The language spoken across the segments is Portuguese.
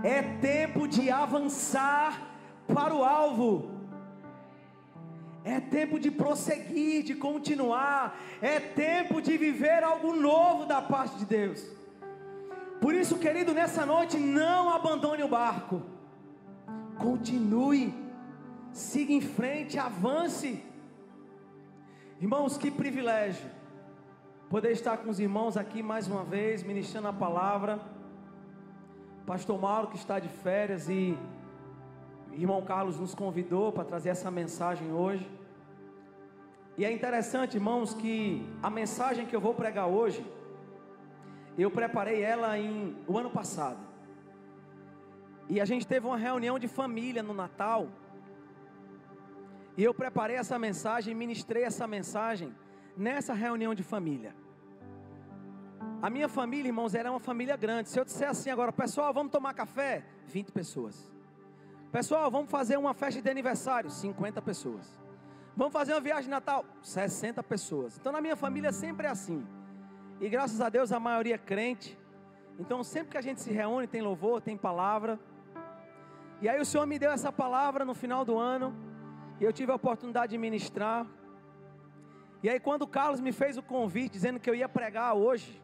É tempo de avançar para o alvo. É tempo de prosseguir, de continuar. É tempo de viver algo novo da parte de Deus. Por isso, querido, nessa noite, não abandone o barco. Continue, siga em frente, avance. Irmãos, que privilégio poder estar com os irmãos aqui mais uma vez, ministrando a palavra. Pastor Mauro, que está de férias, e irmão Carlos nos convidou para trazer essa mensagem hoje. E é interessante, irmãos, que a mensagem que eu vou pregar hoje, eu preparei ela o ano passado. E a gente teve uma reunião de família no Natal. E eu preparei essa mensagem, ministrei essa mensagem nessa reunião de família. A minha família, irmãos, era uma família grande. Se eu disser assim agora, pessoal, vamos tomar café? 20 pessoas. Pessoal, vamos fazer uma festa de aniversário? 50 pessoas. Vamos fazer uma viagem de Natal? 60 pessoas. Então na minha família sempre é assim. E graças a Deus a maioria é crente. Então sempre que a gente se reúne, tem louvor, tem palavra. E aí o Senhor me deu essa palavra no final do ano. E eu tive a oportunidade de ministrar. E aí quando o Carlos me fez o convite, dizendo que eu ia pregar hoje,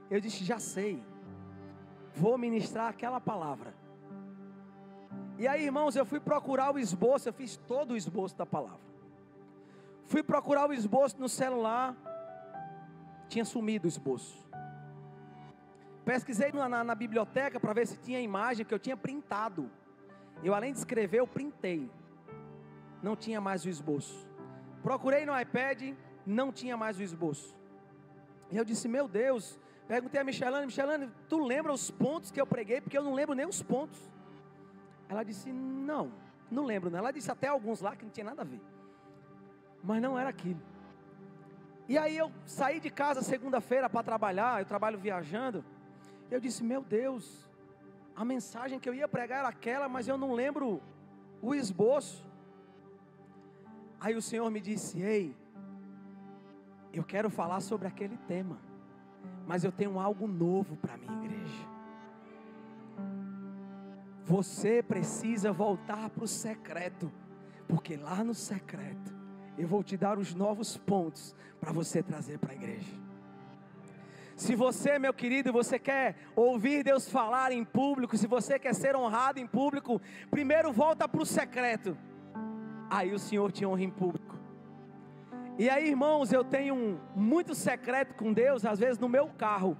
eu disse, já sei, vou ministrar aquela palavra. E aí, irmãos, eu fui procurar o esboço, eu fiz todo o esboço da palavra. Fui procurar o esboço no celular, tinha sumido o esboço. Pesquisei na biblioteca para ver se tinha imagem que eu tinha printado. Eu, além de escrever, eu printei. Não tinha mais o esboço. Procurei no iPad, não tinha mais o esboço. E eu disse, meu Deus. Perguntei a Michelane, tu lembra os pontos que eu preguei? Porque eu não lembro nem os pontos. Ela disse, não lembro não. Ela disse até alguns lá que não tinha nada a ver. Mas não era aquilo. E aí eu saí de casa segunda-feira para trabalhar, eu trabalho viajando. E eu disse, meu Deus, a mensagem que eu ia pregar era aquela, mas eu não lembro o esboço. Aí o Senhor me disse, ei, eu quero falar sobre aquele tema, mas eu tenho algo novo para a minha igreja. Você precisa voltar para o secreto, porque lá no secreto, eu vou te dar os novos pontos para você trazer para a igreja. Se você, meu querido, você quer ouvir Deus falar em público, se você quer ser honrado em público, primeiro volta para o secreto, aí o Senhor te honra em público. E aí, irmãos, eu tenho muito secreto com Deus, às vezes no meu carro,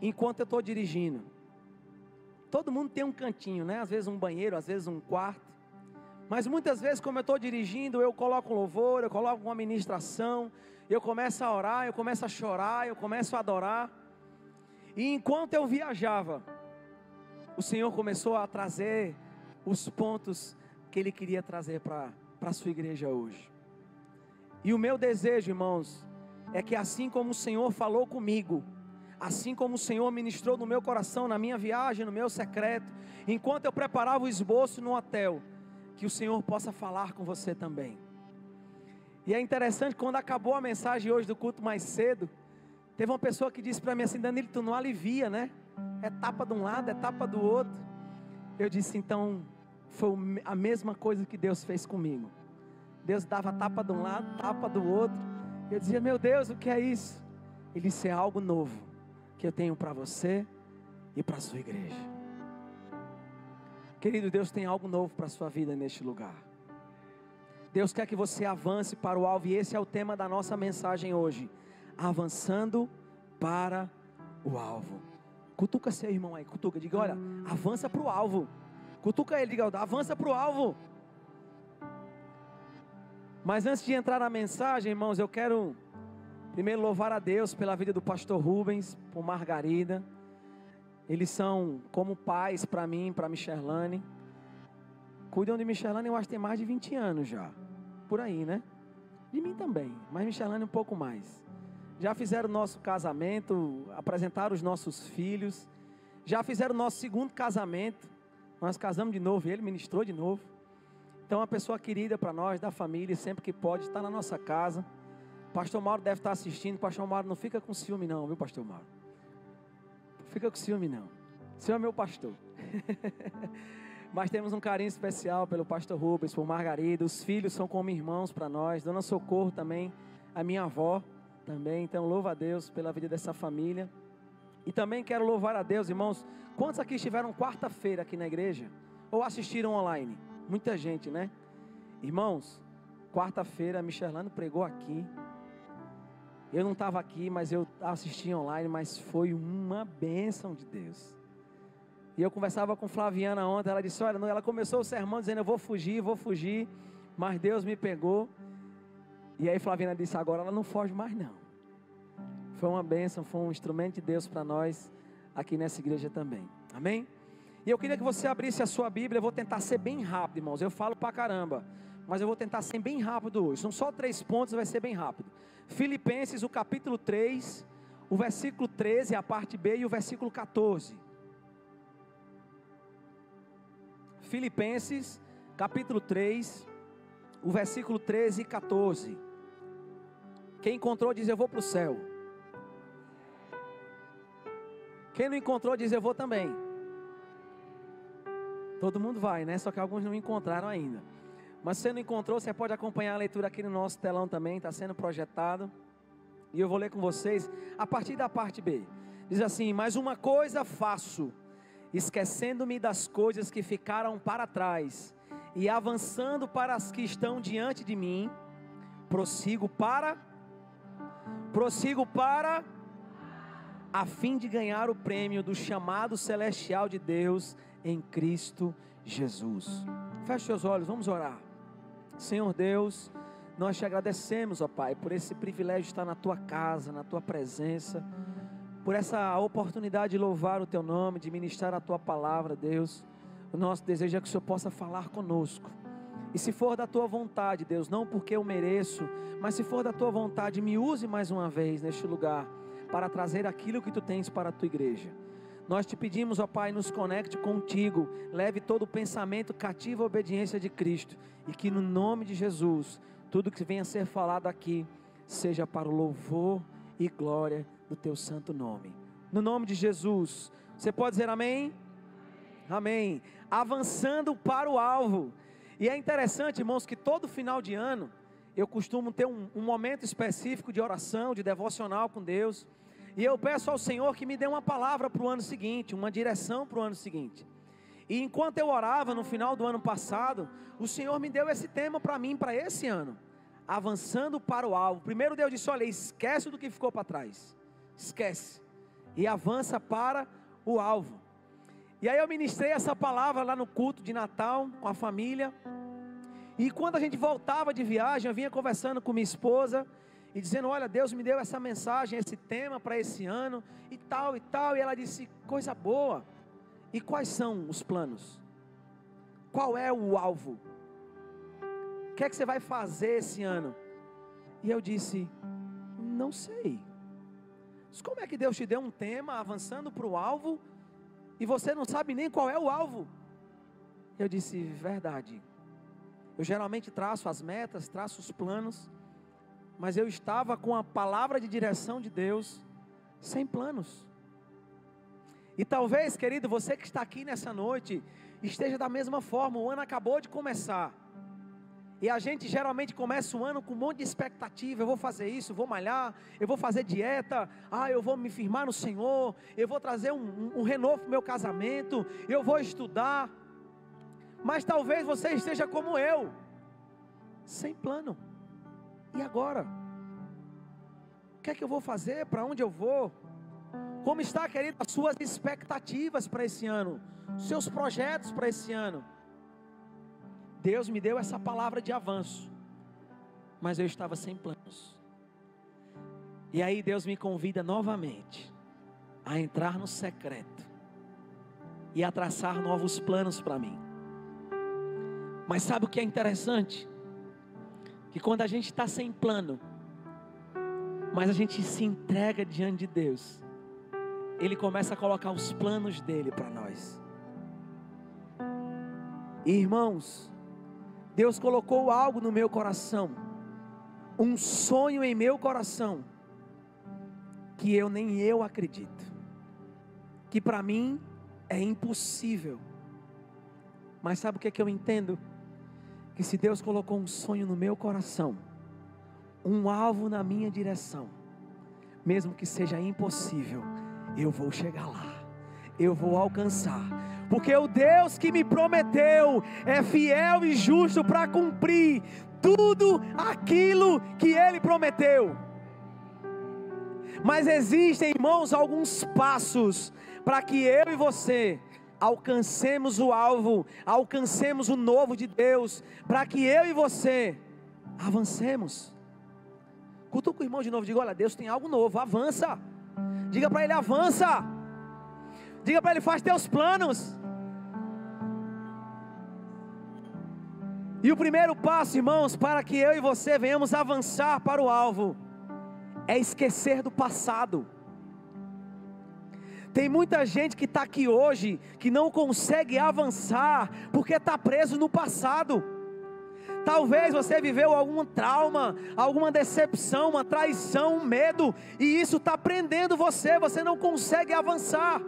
enquanto eu estou dirigindo. Todo mundo tem um cantinho, né? Às vezes um banheiro, às vezes um quarto. Mas muitas vezes, como eu estou dirigindo, eu coloco louvor, eu coloco uma ministração, eu começo a orar, eu começo a chorar, eu começo a adorar. E enquanto eu viajava, o Senhor começou a trazer os pontos que Ele queria trazer para a sua igreja hoje. E o meu desejo, irmãos, é que assim como o Senhor falou comigo, assim como o Senhor ministrou no meu coração, na minha viagem, no meu secreto, enquanto eu preparava o esboço no hotel, que o Senhor possa falar com você também. E é interessante, quando acabou a mensagem hoje do culto mais cedo, teve uma pessoa que disse para mim assim, Danilo, tu não alivia, né? É tapa de um lado, é tapa do outro. Eu disse, então, foi a mesma coisa que Deus fez comigo. Deus dava tapa de um lado, tapa do outro. Eu dizia, meu Deus, o que é isso? Ele disse, é algo novo que eu tenho para você e para a sua igreja. Querido, Deus tem algo novo para a sua vida neste lugar. Deus quer que você avance para o alvo, e esse é o tema da nossa mensagem hoje. Avançando para o alvo. Cutuca seu irmão aí, cutuca, diga, olha, avança para o alvo. Cutuca ele, diga, avança para o alvo. Mas antes de entrar na mensagem, irmãos, eu quero primeiro louvar a Deus pela vida do pastor Rubens, por Margarida. Eles são como pais para mim, para Michelane. Cuidam de Michelane, eu acho que tem mais de 20 anos já. Por aí, né? De mim também, mas Michelane um pouco mais. Já fizeram o nosso casamento, apresentaram os nossos filhos. Já fizeram o nosso segundo casamento. Nós casamos de novo, ele ministrou de novo. Então, uma pessoa querida para nós, da família, sempre que pode, está na nossa casa. Pastor Mauro deve estar assistindo. Pastor Mauro, não fica com ciúme não, viu, pastor Mauro? Não fica com ciúme não. O Senhor é meu pastor. Mas temos um carinho especial pelo pastor Rubens, por Margarida. Os filhos são como irmãos para nós. Dona Socorro também, a minha avó também. Então louva a Deus pela vida dessa família. E também quero louvar a Deus, irmãos. Quantos aqui estiveram quarta-feira aqui na igreja? Ou assistiram online? Muita gente, né? Irmãos, quarta-feira a Michelane pregou aqui. Eu não estava aqui, mas eu assisti online. Mas foi uma bênção de Deus. E eu conversava com Flaviana ontem, ela disse, olha, ela começou o sermão dizendo, eu vou fugir, mas Deus me pegou. E aí Flaviana disse, agora ela não foge mais não. Foi uma bênção, foi um instrumento de Deus para nós, aqui nessa igreja também, amém? E eu queria que você abrisse a sua Bíblia, eu vou tentar ser bem rápido, irmãos, eu falo pra caramba, mas eu vou tentar ser bem rápido hoje, são só 3 pontos, vai ser bem rápido. Filipenses, o capítulo 3, o versículo 13, a parte B e o versículo 14. Filipenses, capítulo 3, o versículo 13 e 14. Quem encontrou diz, eu vou para o céu. Quem não encontrou diz, eu vou também. Todo mundo vai, né? Só que alguns não encontraram ainda. Mas se você não encontrou, você pode acompanhar a leitura aqui no nosso telão também, está sendo projetado. E eu vou ler com vocês, a partir da parte B. Diz assim, mas uma coisa faço, esquecendo-me das coisas que ficaram para trás e avançando para as que estão diante de mim, prossigo para a fim de ganhar o prêmio do chamado celestial de Deus em Cristo Jesus. Feche seus olhos, vamos orar. Senhor Deus, nós te agradecemos, ó Pai, por esse privilégio de estar na tua casa, na tua presença, por essa oportunidade de louvar o teu nome, de ministrar a tua palavra, Deus. O nosso desejo é que o Senhor possa falar conosco. E se for da tua vontade, Deus, não porque eu mereço, mas se for da tua vontade, me use mais uma vez neste lugar, para trazer aquilo que tu tens para a tua igreja. Nós te pedimos, ó Pai, nos conecte contigo, leve todo o pensamento cativo à obediência de Cristo, e que no nome de Jesus, tudo que venha a ser falado aqui, seja para o louvor e glória do teu santo nome. No nome de Jesus, você pode dizer amém? Amém. Avançando para o alvo. E é interessante, irmãos, que todo final de ano, eu costumo ter um momento específico de oração, de devocional com Deus. E eu peço ao Senhor que me dê uma palavra para o ano seguinte, uma direção para o ano seguinte. E enquanto eu orava no final do ano passado, o Senhor me deu esse tema para mim, para esse ano. Avançando para o alvo. Primeiro Deus disse, olha, esquece do que ficou para trás. Esquece. E avança para o alvo. E aí eu ministrei essa palavra lá no culto de Natal, com a família. E quando a gente voltava de viagem, eu vinha conversando com minha esposa, e dizendo, olha, Deus me deu essa mensagem, esse tema para esse ano, e tal, e ela disse, coisa boa. E quais são os planos? Qual é o alvo? O que é que você vai fazer esse ano? E eu disse, não sei. Mas como é que Deus te deu um tema, avançando para o alvo, e você não sabe nem qual é o alvo? Eu disse, verdade. Eu geralmente traço as metas, traço os planos, mas eu estava com a palavra de direção de Deus, sem planos. E talvez, querido, você que está aqui nessa noite, esteja da mesma forma. O ano acabou de começar, e a gente geralmente começa o ano com um monte de expectativa. Eu vou fazer isso, vou malhar, eu vou fazer dieta, eu vou me firmar no Senhor, eu vou trazer um renovo para o meu casamento, eu vou estudar. Mas talvez você esteja como eu, sem plano. E agora? O que é que eu vou fazer? Para onde eu vou? Como está, querido, as suas expectativas para esse ano? Seus projetos para esse ano? Deus me deu essa palavra de avanço, mas eu estava sem planos. E aí Deus me convida novamente a entrar no secreto e a traçar novos planos para mim. Mas sabe o que é interessante? Que quando a gente está sem plano, mas a gente se entrega diante de Deus, Ele começa a colocar os planos dEle para nós. E irmãos, Deus colocou algo no meu coração, um sonho em meu coração, que nem eu acredito, que para mim é impossível Mas sabe o que é que eu entendo? Que se Deus colocou um sonho no meu coração, um alvo na minha direção, mesmo que seja impossível, eu vou chegar lá, eu vou alcançar, porque o Deus que me prometeu é fiel e justo para cumprir tudo aquilo que Ele prometeu. Mas existem, irmãos, alguns passos para que eu e você alcancemos o alvo, alcancemos o novo de Deus, para que eu e você avancemos. Cutuca o irmão de novo, diga: olha, Deus tem algo novo, avança. Diga para ele: avança. Diga para ele: faz teus planos. E o primeiro passo, irmãos, para que eu e você venhamos avançar para o alvo, é esquecer do passado. Tem muita gente que está aqui hoje, que não consegue avançar, porque está preso no passado. Talvez você viveu algum trauma, alguma decepção, uma traição, um medo, e isso está prendendo você, você não consegue avançar.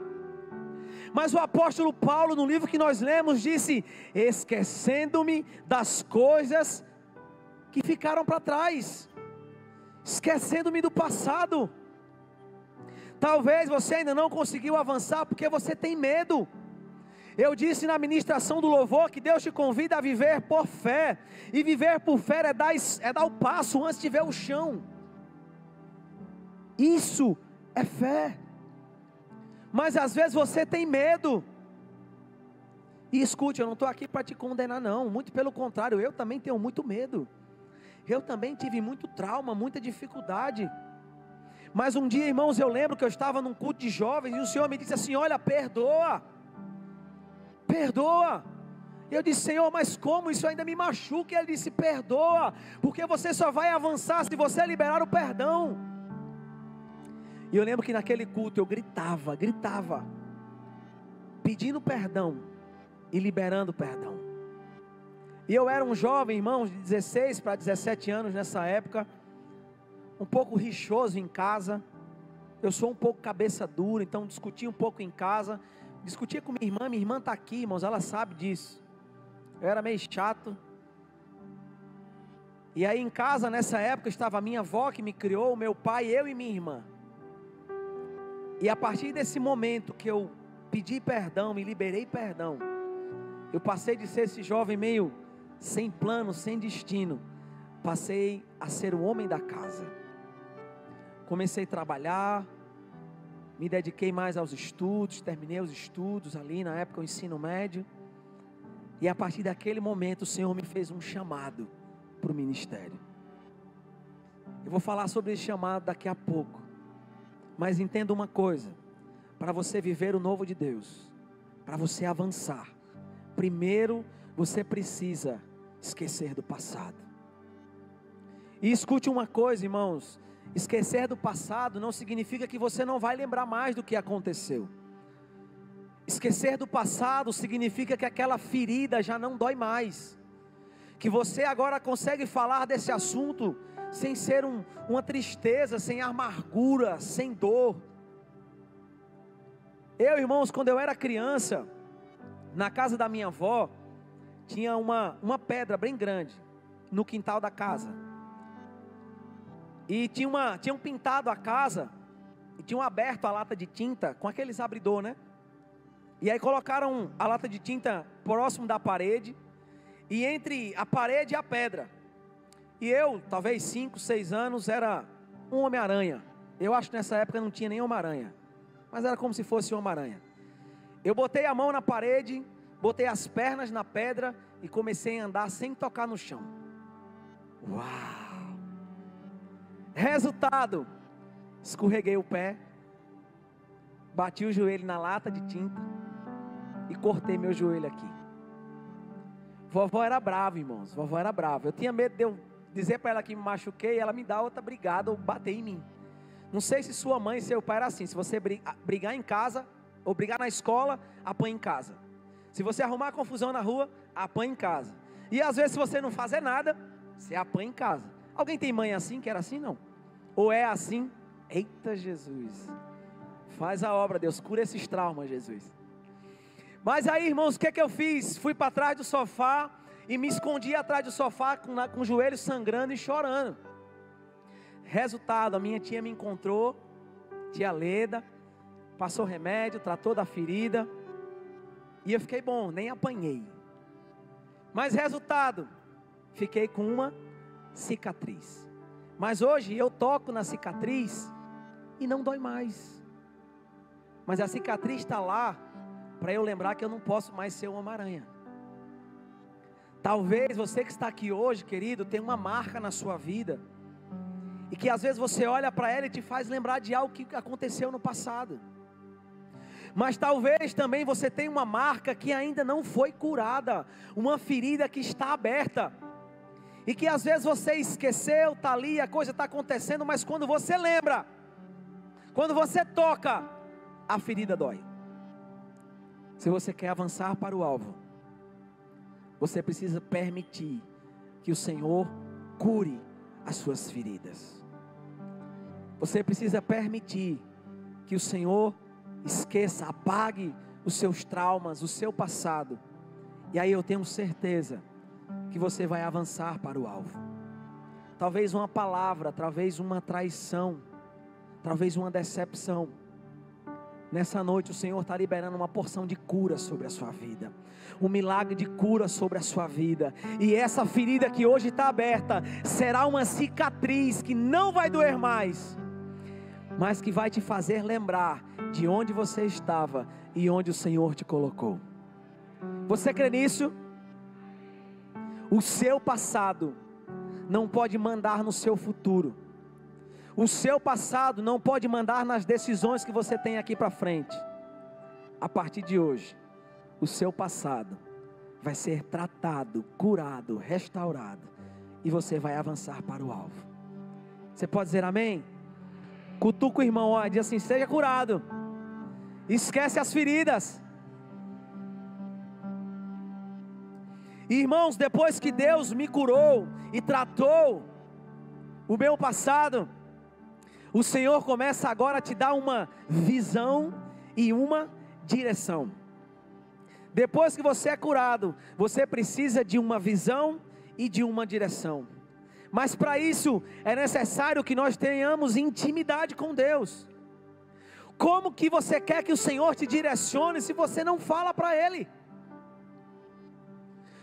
Mas o apóstolo Paulo, no livro que nós lemos, disse: esquecendo-me das coisas que ficaram para trás, esquecendo-me do passado. Talvez você ainda não conseguiu avançar porque você tem medo. Eu disse na ministração do louvor que Deus te convida a viver por fé, e viver por fé é dar o passo antes de ver o chão. Isso é fé. Mas às vezes você tem medo. E escute, eu não estou aqui para te condenar não, muito pelo contrário, eu também tenho muito medo. Eu também tive muito trauma, muita dificuldade. Mas um dia, irmãos, eu lembro que eu estava num culto de jovens, e o Senhor me disse assim: olha, perdoa. Perdoa. Eu disse: Senhor, mas como? Isso ainda me machuca. E Ele disse: perdoa, porque você só vai avançar se você liberar o perdão. E eu lembro que naquele culto eu gritava, pedindo perdão e liberando perdão. E eu era um jovem, irmãos, de 16 para 17 anos nessa época, um pouco rixoso em casa. Eu sou um pouco cabeça dura, então discutia um pouco em casa. Discutia com minha irmã está aqui, irmãos, ela sabe disso. Eu era meio chato. E aí em casa, nessa época, estava a minha avó que me criou, o meu pai, eu e minha irmã. E a partir desse momento que eu pedi perdão, me liberei perdão, eu passei de ser esse jovem meio sem plano, sem destino, passei a ser o homem da casa. Comecei a trabalhar, me dediquei mais aos estudos, terminei os estudos ali, na época o ensino médio. E a partir daquele momento o Senhor me fez um chamado para o ministério. Eu vou falar sobre esse chamado daqui a pouco. Mas entenda uma coisa: para você viver o novo de Deus, para você avançar, primeiro você precisa esquecer do passado. E escute uma coisa, irmãos: esquecer do passado não significa que você não vai lembrar mais do que aconteceu. Esquecer do passado significa que aquela ferida já não dói mais, que você agora consegue falar desse assunto sem ser uma tristeza, sem amargura, sem dor. Eu, irmãos, quando eu era criança, na casa da minha avó, tinha uma pedra bem grande no quintal da casa. E tinham pintado a casa, e tinham aberto a lata de tinta com aqueles abridor, né? E aí colocaram a lata de tinta próximo da parede, e entre a parede e a pedra. E eu, talvez 5, 6 anos, era um Homem-Aranha. Eu acho que nessa época não tinha nem Homem-Aranha, mas era como se fosse um Homem-Aranha. Eu botei a mão na parede, botei as pernas na pedra e comecei a andar sem tocar no chão. Uau! Resultado: escorreguei o pé, bati o joelho na lata de tinta e cortei meu joelho aqui. Vovó era brava, irmãos, vovó era brava. Eu tinha medo de eu dizer para ela que me machuquei, ela me dá outra brigada ou bater em mim. Não sei se sua mãe e seu pai era assim: se você brigar em casa ou brigar na escola, apanha em casa. Se você arrumar confusão na rua, apanha em casa. E às vezes, se você não fazer nada, você apanha em casa. Alguém tem mãe assim, que era assim? Não. Ou é assim? Eita Jesus, faz a obra, Deus, cura esses traumas, Jesus. Mas aí, irmãos, o que eu fiz? Fui para trás do sofá e me escondi atrás do sofá com os joelhos sangrando e chorando. Resultado, a minha tia me encontrou, tia Leda, passou remédio, tratou da ferida, e eu fiquei bom, nem apanhei. Mas resultado, fiquei com uma cicatriz. Mas hoje eu toco na cicatriz e não dói mais. Mas a cicatriz está lá para eu lembrar que eu não posso mais ser um Homem-Aranha. Talvez você que está aqui hoje, querido, tenha uma marca na sua vida, e que às vezes você olha para ela e te faz lembrar de algo que aconteceu no passado. Mas talvez também você tenha uma marca que ainda não foi curada, uma ferida que está aberta, e que às vezes você esqueceu, está ali, a coisa está acontecendo, mas quando você lembra, quando você toca, a ferida dói. Se você quer avançar para o alvo, você precisa permitir que o Senhor cure as suas feridas. Você precisa permitir que o Senhor esqueça, apague os seus traumas, o seu passado. E aí eu tenho certeza que você vai avançar para o alvo. Talvez uma palavra, talvez uma traição, talvez uma decepção. Nessa noite o Senhor está liberando uma porção de cura sobre a sua vida, um milagre de cura sobre a sua vida. E essa ferida que hoje está aberta será uma cicatriz que não vai doer mais, mas que vai te fazer lembrar de onde você estava e onde o Senhor te colocou. Você crê nisso? O seu passado não pode mandar no seu futuro. O seu passado não pode mandar nas decisões que você tem aqui para frente. A partir de hoje, o seu passado vai ser tratado, curado, restaurado, e você vai avançar para o alvo. Você pode dizer amém? Cutuca o irmão, ó, diz assim: seja curado, esquece as feridas. Irmãos, depois que Deus me curou e tratou o meu passado, o Senhor começa agora a te dar uma visão e uma direção. Depois que você é curado, você precisa de uma visão e de uma direção. Mas para isso é necessário que nós tenhamos intimidade com Deus. Como que você quer que o Senhor te direcione se você não fala para Ele?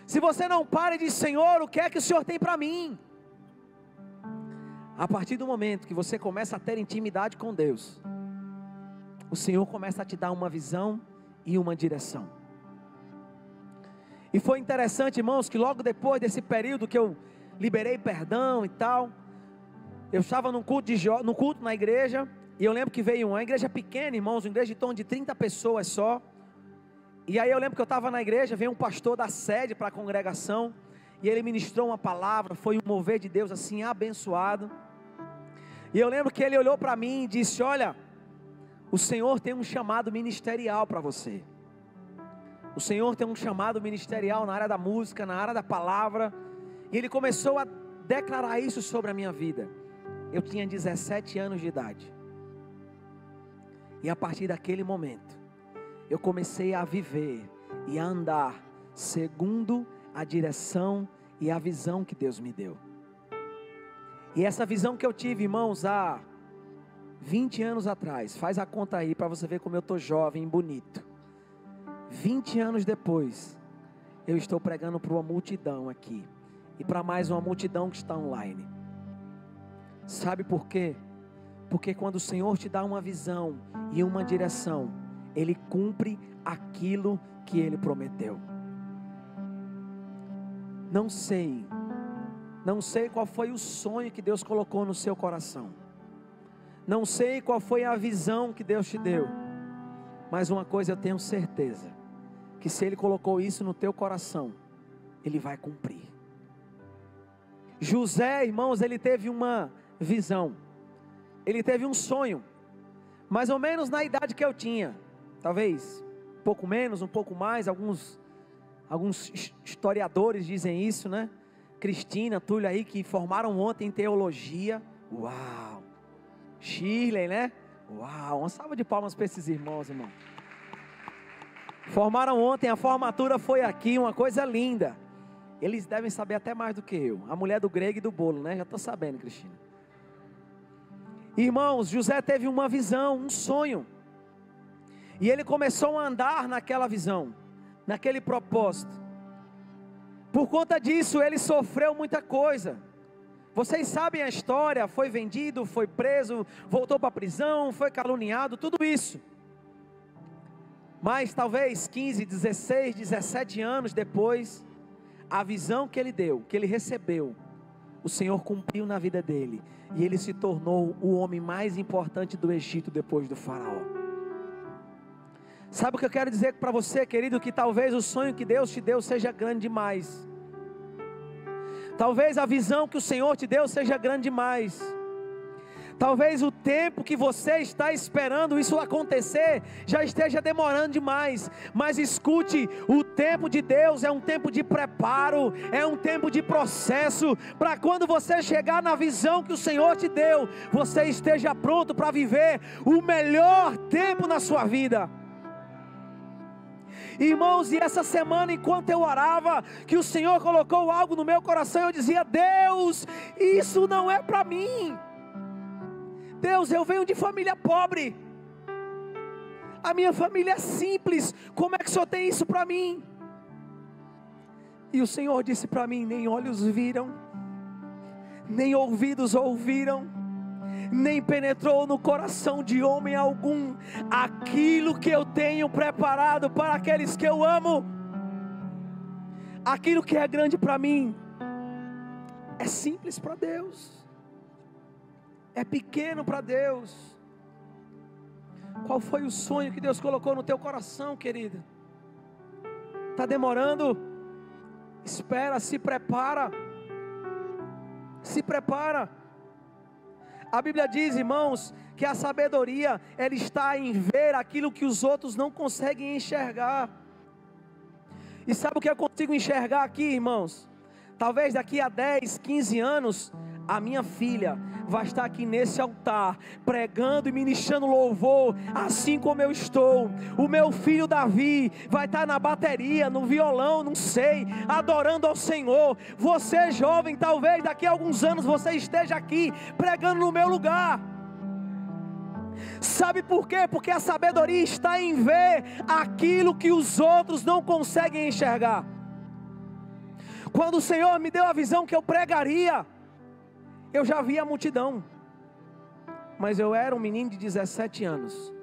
Se você não para e diz: Senhor, o que é que o Senhor tem para mim? A partir do momento que você começa a ter intimidade com Deus, o Senhor começa a te dar uma visão e uma direção. E foi interessante, irmãos, que logo depois desse período que eu liberei perdão e tal, eu estava no culto na igreja, e eu lembro que veio uma igreja pequena, irmãos, uma igreja de torno de 30 pessoas só. E aí eu lembro que eu estava na igreja, veio um pastor da sede para a congregação, e ele ministrou uma palavra, foi um mover de Deus assim abençoado. E eu lembro que ele olhou para mim e disse: olha, o Senhor tem um chamado ministerial para você. O Senhor tem um chamado ministerial na área da música, na área da palavra. E ele começou a declarar isso sobre a minha vida. Eu tinha 17 anos de idade. E a partir daquele momento, eu comecei a viver e a andar segundo a direção e a visão que Deus me deu. E essa visão que eu tive, irmãos, há 20 anos atrás, faz a conta aí para você ver como eu estou jovem e bonito. 20 anos depois, eu estou pregando para uma multidão aqui, e para mais uma multidão que está online. Sabe por quê? Porque quando o Senhor te dá uma visão e uma direção, Ele cumpre aquilo que Ele prometeu. Não sei qual foi o sonho que Deus colocou no seu coração. Não sei qual foi a visão que Deus te deu. Mas uma coisa eu tenho certeza, que se Ele colocou isso no teu coração, Ele vai cumprir. José, irmãos, ele teve uma visão. Ele teve um sonho, mais ou menos na idade que eu tinha. Talvez um pouco menos, um pouco mais. Alguns historiadores dizem isso, né? Cristina, Túlio aí, que formaram ontem em teologia. Uau! Shirley, né? Uau! Uma salva de palmas para esses irmãos, irmão. Formaram ontem, a formatura foi aqui, uma coisa linda. Eles devem saber até mais do que eu. A mulher do grego e do bolo, né? Já estou sabendo, Cristina. Irmãos, José teve uma visão, um sonho. E ele começou a andar naquela visão, naquele propósito. Por conta disso, ele sofreu muita coisa. Vocês sabem a história, foi vendido, foi preso, voltou para a prisão, foi caluniado, tudo isso. Mas talvez 15, 16, 17 anos depois, a visão que ele deu, que ele recebeu, o Senhor cumpriu na vida dele. E ele se tornou o homem mais importante do Egito depois do faraó. Sabe o que eu quero dizer para você, querido? Que talvez o sonho que Deus te deu seja grande demais. Talvez a visão que o Senhor te deu seja grande demais. Talvez o tempo que você está esperando isso acontecer já esteja demorando demais. Mas escute, o tempo de Deus é um tempo de preparo, é um tempo de processo, para quando você chegar na visão que o Senhor te deu, você esteja pronto para viver o melhor tempo na sua vida. Irmãos, e essa semana, enquanto eu orava, que o Senhor colocou algo no meu coração, eu dizia: Deus, isso não é para mim. Deus, eu venho de família pobre, a minha família é simples, como é que o Senhor tem isso para mim? E o Senhor disse para mim: nem olhos viram, nem ouvidos ouviram, nem penetrou no coração de homem algum, aquilo que eu tenho preparado para aqueles que eu amo. Aquilo que é grande para mim, é simples para Deus, é pequeno para Deus. Qual foi o sonho que Deus colocou no teu coração, querida? Está demorando? Espera, se prepara. Se prepara. A Bíblia diz, irmãos, que a sabedoria, ela está em ver aquilo que os outros não conseguem enxergar. E sabe o que eu consigo enxergar aqui, irmãos? Talvez daqui a 10, 15 anos, a minha filha vai estar aqui nesse altar, pregando e ministrando louvor, assim como eu estou. O meu filho Davi vai estar na bateria, no violão, não sei, adorando ao Senhor. Você jovem, talvez daqui a alguns anos você esteja aqui, pregando no meu lugar. Sabe por quê? Porque a sabedoria está em ver aquilo que os outros não conseguem enxergar. Quando o Senhor me deu a visão que eu pregaria, eu já via a multidão, mas eu era um menino de 17 anos,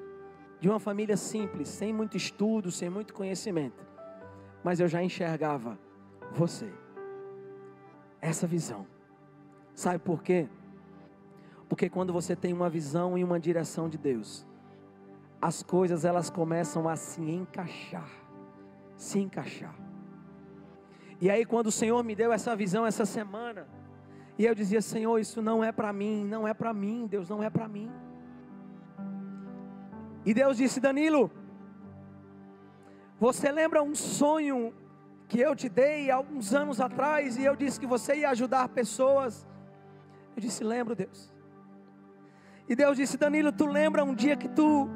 de uma família simples, sem muito estudo, sem muito conhecimento, mas eu já enxergava você, essa visão. Sabe por quê? Porque quando você tem uma visão e uma direção de Deus, as coisas elas começam a se encaixar. E aí quando o Senhor me deu essa visão essa semana, e eu dizia: Senhor, isso não é para mim, não é para mim, Deus, não é para mim. E Deus disse: Danilo, você lembra um sonho que eu te dei há alguns anos atrás, e eu disse que você ia ajudar pessoas? Eu disse: lembro, Deus. E Deus disse: Danilo, tu lembra um dia que tu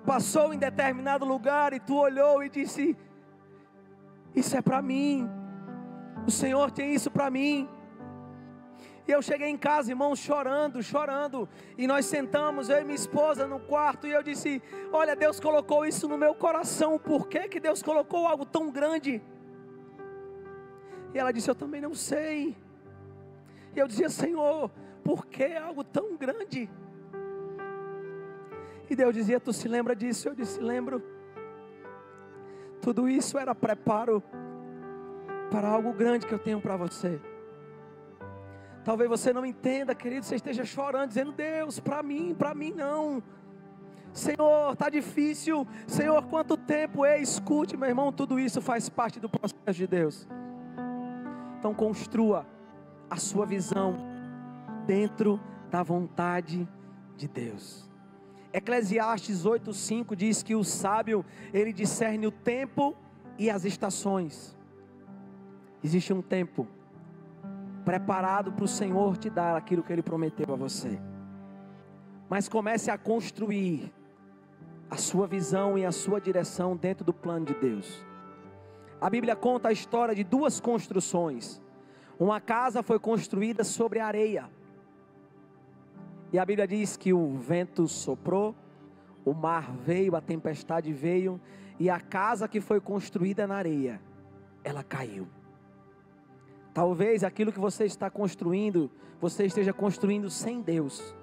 passou em determinado lugar e tu olhou e disse: isso é para mim, o Senhor tem isso para mim. E eu cheguei em casa, irmãos, chorando, e nós sentamos, eu e minha esposa no quarto, e eu disse: olha, Deus colocou isso no meu coração, por que Deus colocou algo tão grande? E ela disse: eu também não sei. E eu dizia: Senhor, por que algo tão grande? E Deus dizia: tu se lembra disso? Eu disse: lembro. Tudo isso era preparo para algo grande que eu tenho para você. Talvez você não entenda, querido, você esteja chorando, dizendo: Deus, para mim não. Senhor, está difícil. Senhor, quanto tempo? Ei, escute, meu irmão, tudo isso faz parte do processo de Deus. Então construa a sua visão dentro da vontade de Deus. Eclesiastes 8:5 diz que o sábio, ele discerne o tempo e as estações. Existe um tempo preparado para o Senhor te dar aquilo que Ele prometeu a você. Mas comece a construir a sua visão e a sua direção dentro do plano de Deus. A Bíblia conta a história de duas construções. Uma casa foi construída sobre areia. E a Bíblia diz que o vento soprou, o mar veio, a tempestade veio, e a casa que foi construída na areia, ela caiu. Talvez aquilo que você está construindo, você esteja construindo sem Deus.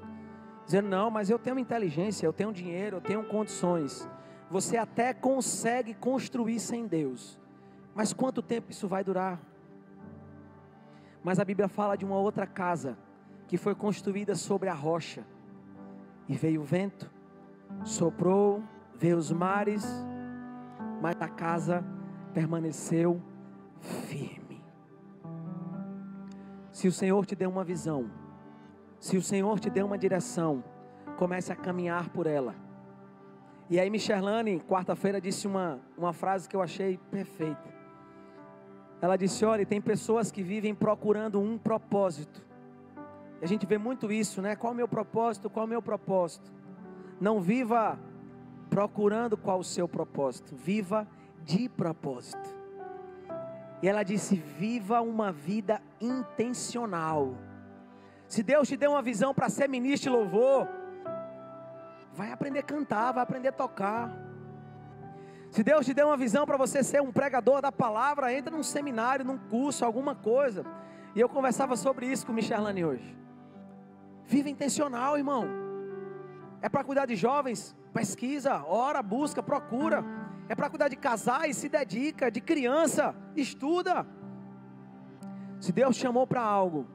Dizendo, não, mas eu tenho inteligência, eu tenho dinheiro, eu tenho condições. Você até consegue construir sem Deus. Mas quanto tempo isso vai durar? Mas a Bíblia fala de uma outra casa, que foi construída sobre a rocha. E veio o vento, soprou, veio os mares, mas a casa permaneceu firme. Se o Senhor te deu uma visão, se o Senhor te deu uma direção, comece a caminhar por ela. E aí Michelane, quarta-feira, disse uma frase que eu achei perfeita. Ela disse, olha, tem pessoas que vivem procurando um propósito. E a gente vê muito isso, né? Qual o meu propósito? Qual o meu propósito? Não viva procurando qual o seu propósito. Viva de propósito. E ela disse, viva uma vida intencional. Se Deus te deu uma visão para ser ministro de louvor, vai aprender a cantar, vai aprender a tocar. Se Deus te deu uma visão para você ser um pregador da palavra, entra num seminário, num curso, alguma coisa. E eu conversava sobre isso com o Michelane hoje. Viva intencional, irmão. É para cuidar de jovens, pesquisa, ora, busca, procura. É para cuidar de casais, se dedica, de criança, estuda. Se Deus te chamou para algo,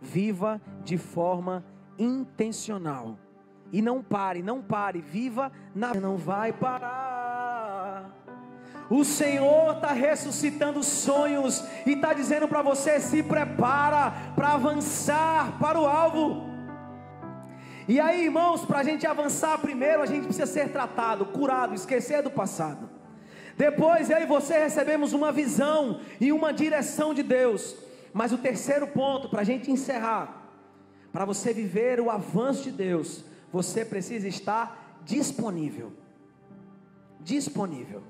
viva de forma intencional. E não pare, viva na... Não vai parar. O Senhor está ressuscitando sonhos e está dizendo para você, se prepara para avançar para o alvo. E aí, irmãos, para a gente avançar primeiro, a gente precisa ser tratado, curado, esquecer do passado. Depois eu e você recebemos uma visão e uma direção de Deus. Mas o terceiro ponto, para a gente encerrar, para você viver o avanço de Deus, você precisa estar disponível. Disponível.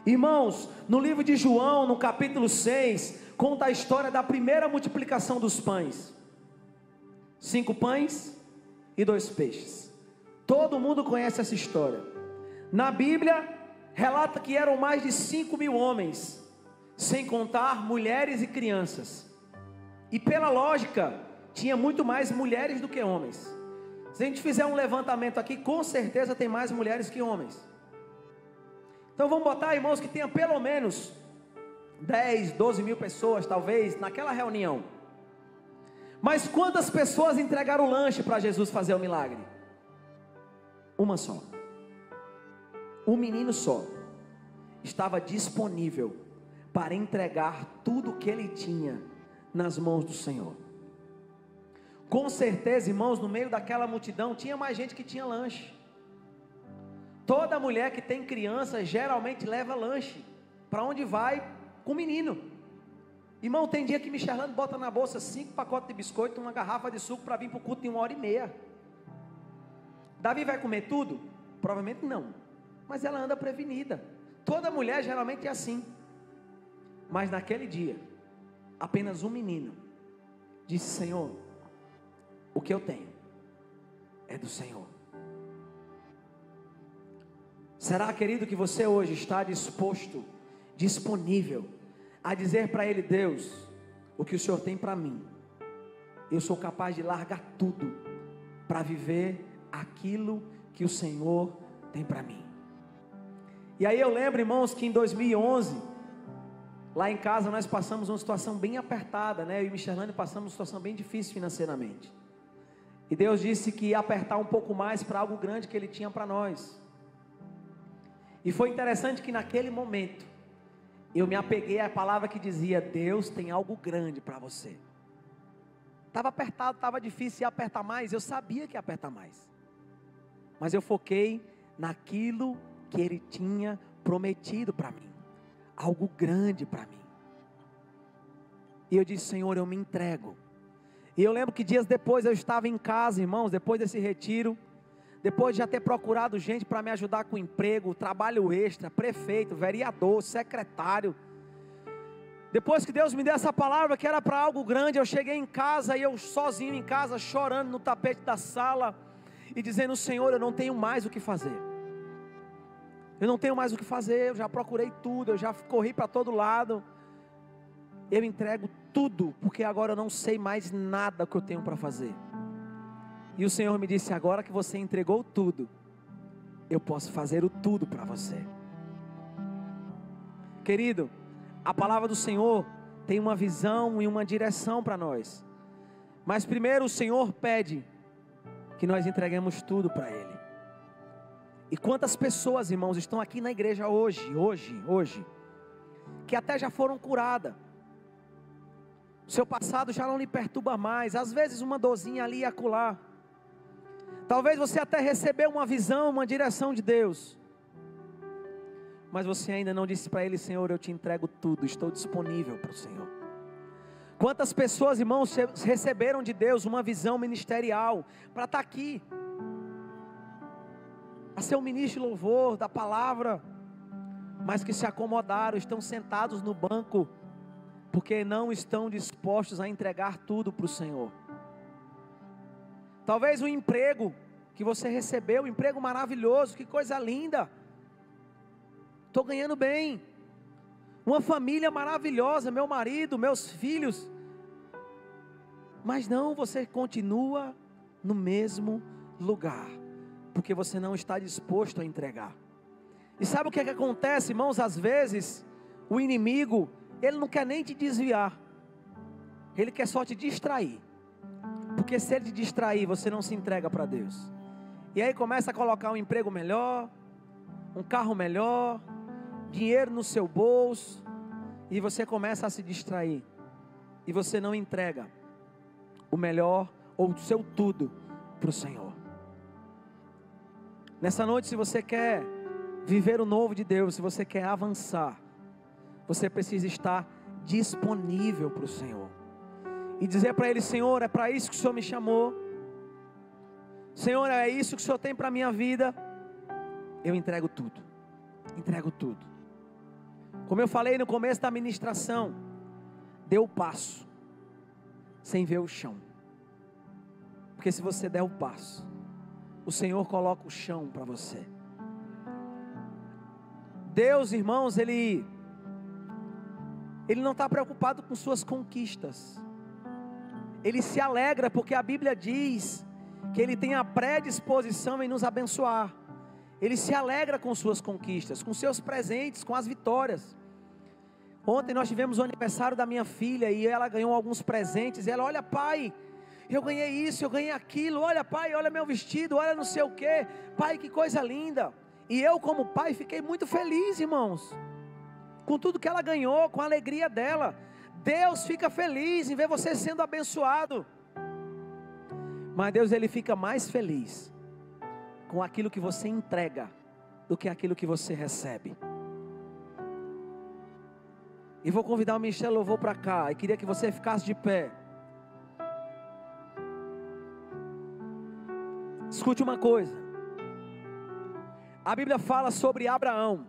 Irmãos, no livro de João, no capítulo 6, conta a história da primeira multiplicação dos pães. 5 pães e 2 peixes. Todo mundo conhece essa história. Na Bíblia, relata que eram mais de 5.000 homens, sem contar mulheres e crianças. E pela lógica, tinha muito mais mulheres do que homens. Se a gente fizer um levantamento aqui, com certeza tem mais mulheres que homens. Então vamos botar, irmãos, que tenha pelo menos 10, 12 mil pessoas, talvez, naquela reunião. Mas quantas pessoas entregaram o lanche para Jesus fazer o milagre? Uma só. Um menino só estava disponível para entregar tudo que ele tinha nas mãos do Senhor. Com certeza, irmãos, no meio daquela multidão tinha mais gente que tinha lanche. Toda mulher que tem criança geralmente leva lanche. Para onde vai? Com o menino. Irmão, tem dia que Michelane bota na bolsa 5 pacotes de biscoito, uma garrafa de suco para vir para o culto em 1h30. Davi vai comer tudo? Provavelmente não. Mas ela anda prevenida. Toda mulher geralmente é assim. Mas naquele dia, apenas um menino disse, Senhor, o que eu tenho é do Senhor. Será, querido, que você hoje está disposto, disponível a dizer para Ele, Deus, o que o Senhor tem para mim, eu sou capaz de largar tudo para viver aquilo que o Senhor tem para mim. E aí eu lembro, irmãos, que em 2011, lá em casa nós passamos uma situação bem apertada, né? Eu e Michelane passamos uma situação bem difícil financeiramente. E Deus disse que ia apertar um pouco mais para algo grande que Ele tinha para nós. E foi interessante que naquele momento, eu me apeguei à palavra que dizia, Deus tem algo grande para você. Estava apertado, estava difícil, ia apertar mais, eu sabia que ia apertar mais. Mas eu foquei naquilo que Ele tinha prometido para mim. Algo grande para mim. E eu disse, Senhor, eu me entrego. E eu lembro que dias depois eu estava em casa, irmãos, depois desse retiro, depois de já ter procurado gente para me ajudar com emprego, trabalho extra, prefeito, vereador, secretário, depois que Deus me deu essa palavra que era para algo grande, eu cheguei em casa e eu sozinho em casa, chorando no tapete da sala e dizendo: Senhor, eu não tenho mais o que fazer. Eu não tenho mais o que fazer, eu já procurei tudo, eu já corri para todo lado. Eu entrego tudo, porque agora eu não sei mais nada que eu tenho para fazer. E o Senhor me disse: agora que você entregou tudo, eu posso fazer o tudo para você. Querido, a palavra do Senhor tem uma visão e uma direção para nós. Mas primeiro o Senhor pede que nós entreguemos tudo para Ele. E quantas pessoas, irmãos, estão aqui na igreja hoje, que até já foram curadas. O seu passado já não lhe perturba mais. Às vezes uma dorzinha ali e acolá. Talvez você até recebeu uma visão, uma direção de Deus. Mas você ainda não disse para Ele: Senhor, eu te entrego tudo, estou disponível para o Senhor. Quantas pessoas, irmãos, receberam de Deus uma visão ministerial para estar aqui, a ser um ministro de louvor da palavra, mas que se acomodaram, estão sentados no banco, porque não estão dispostos a entregar tudo para o Senhor. Talvez o emprego que você recebeu, um emprego maravilhoso, que coisa linda, estou ganhando bem, uma família maravilhosa, meu marido, meus filhos, mas não, você continua no mesmo lugar, porque você não está disposto a entregar. E sabe o que é que acontece, irmãos? Às vezes o inimigo, ele não quer nem te desviar, ele quer só te distrair, porque se ele te distrair, você não se entrega para Deus. E aí começa a colocar um emprego melhor, um carro melhor, dinheiro no seu bolso, e você começa a se distrair, e você não entrega o melhor ou o seu tudo para o Senhor. Nessa noite, se você quer viver o novo de Deus, se você quer avançar, você precisa estar disponível para o Senhor, e dizer para Ele: Senhor, é para isso que o Senhor me chamou, Senhor, é isso que o Senhor tem para a minha vida, eu entrego tudo, entrego tudo. Como eu falei no começo da ministração, dê o passo, sem ver o chão, porque se você der o passo, o Senhor coloca o chão para você. Deus, irmãos, Ele não está preocupado com suas conquistas, Ele se alegra, porque a Bíblia diz que Ele tem a predisposição em nos abençoar. Ele se alegra com suas conquistas, com seus presentes, com as vitórias. Ontem nós tivemos o aniversário da minha filha, e ela ganhou alguns presentes, e ela: olha pai, eu ganhei isso, eu ganhei aquilo, olha pai, olha meu vestido, olha não sei o que, pai, que coisa linda. E eu, como pai, fiquei muito feliz, irmãos, com tudo que ela ganhou, com a alegria dela. Deus fica feliz em ver você sendo abençoado, mas Deus, Ele fica mais feliz com aquilo que você entrega do que aquilo que você recebe. E vou convidar o Ministério Louvor para cá, e queria que você ficasse de pé. Escute uma coisa, a Bíblia fala sobre Abraão.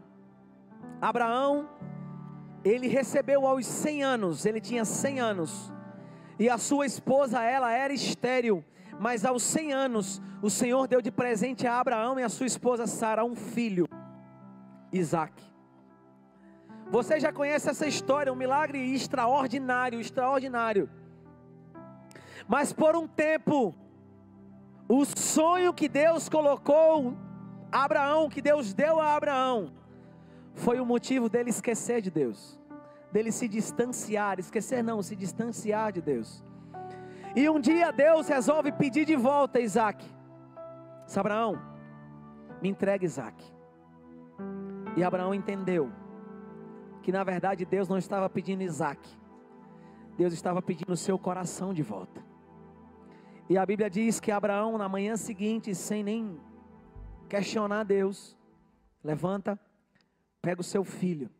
Abraão, ele recebeu aos 100 anos, ele tinha 100 anos, e a sua esposa, ela era estéril, mas aos 100 anos, o Senhor deu de presente a Abraão e a sua esposa Sara um filho, Isaque. Você já conhece essa história, um milagre extraordinário, extraordinário. Mas por um tempo, o sonho que Deus colocou a Abraão, que Deus deu a Abraão, foi o motivo dele esquecer de Deus, dele se distanciar, se distanciar de Deus. E um dia Deus resolve pedir de volta Isaque. Abraão, me entrega Isaque. E Abraão entendeu que na verdade Deus não estava pedindo Isaque, Deus estava pedindo o seu coração de volta. E a Bíblia diz que Abraão, na manhã seguinte, sem nem questionar Deus, levanta, pega o seu filho.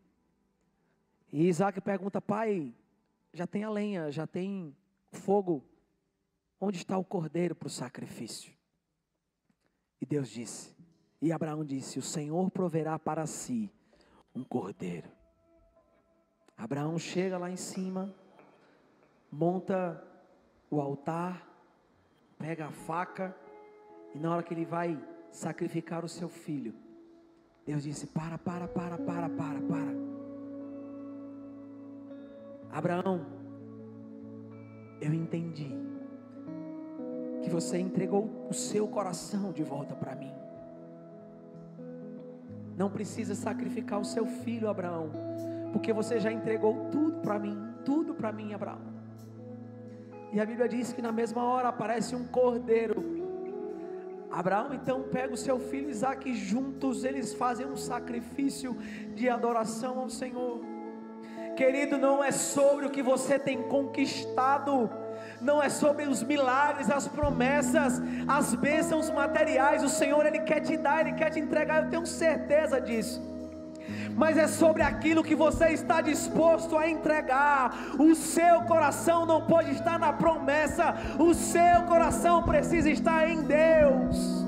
E Isaque pergunta: pai, já tem a lenha, já tem fogo, onde está o cordeiro para o sacrifício? E Deus disse, e Abraão disse: o Senhor proverá para si um cordeiro. Abraão chega lá em cima, monta o altar, pega a faca, e na hora que ele vai sacrificar o seu filho, Deus disse: para. Abraão, eu entendi que você entregou o seu coração de volta para mim. Não precisa sacrificar o seu filho, Abraão, porque você já entregou tudo para mim, Abraão. E a Bíblia diz que na mesma hora aparece um cordeiro. Abraão então pega o seu filho Isaque, e juntos eles fazem um sacrifício de adoração ao Senhor. Querido, não é sobre o que você tem conquistado, não é sobre os milagres, as promessas, as bênçãos materiais. O Senhor, Ele quer te dar, Ele quer te entregar, eu tenho certeza disso. Mas é sobre aquilo que você está disposto a entregar. O seu coração não pode estar na promessa, o seu coração precisa estar em Deus.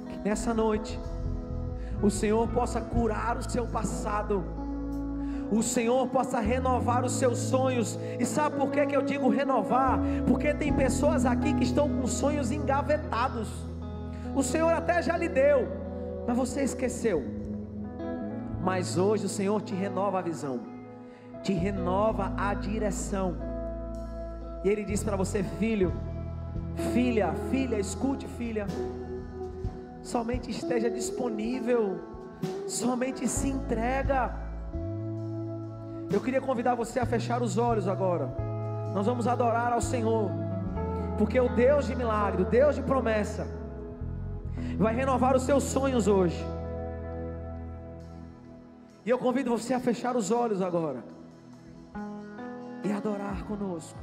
Que nessa noite o Senhor possa curar o seu passado, o Senhor possa renovar os seus sonhos. E sabe por que eu digo renovar? Porque tem pessoas aqui que estão com sonhos engavetados. O Senhor até já lhe deu, mas você esqueceu. Mas hoje o Senhor te renova a visão, te renova a direção. E Ele diz para você: filho, filha, escute, filha, somente esteja disponível, somente se entrega. Eu queria convidar você a fechar os olhos agora. Nós vamos adorar ao Senhor, porque o Deus de milagre, o Deus de promessa, vai renovar os seus sonhos hoje. E eu convido você a fechar os olhos agora e adorar conosco.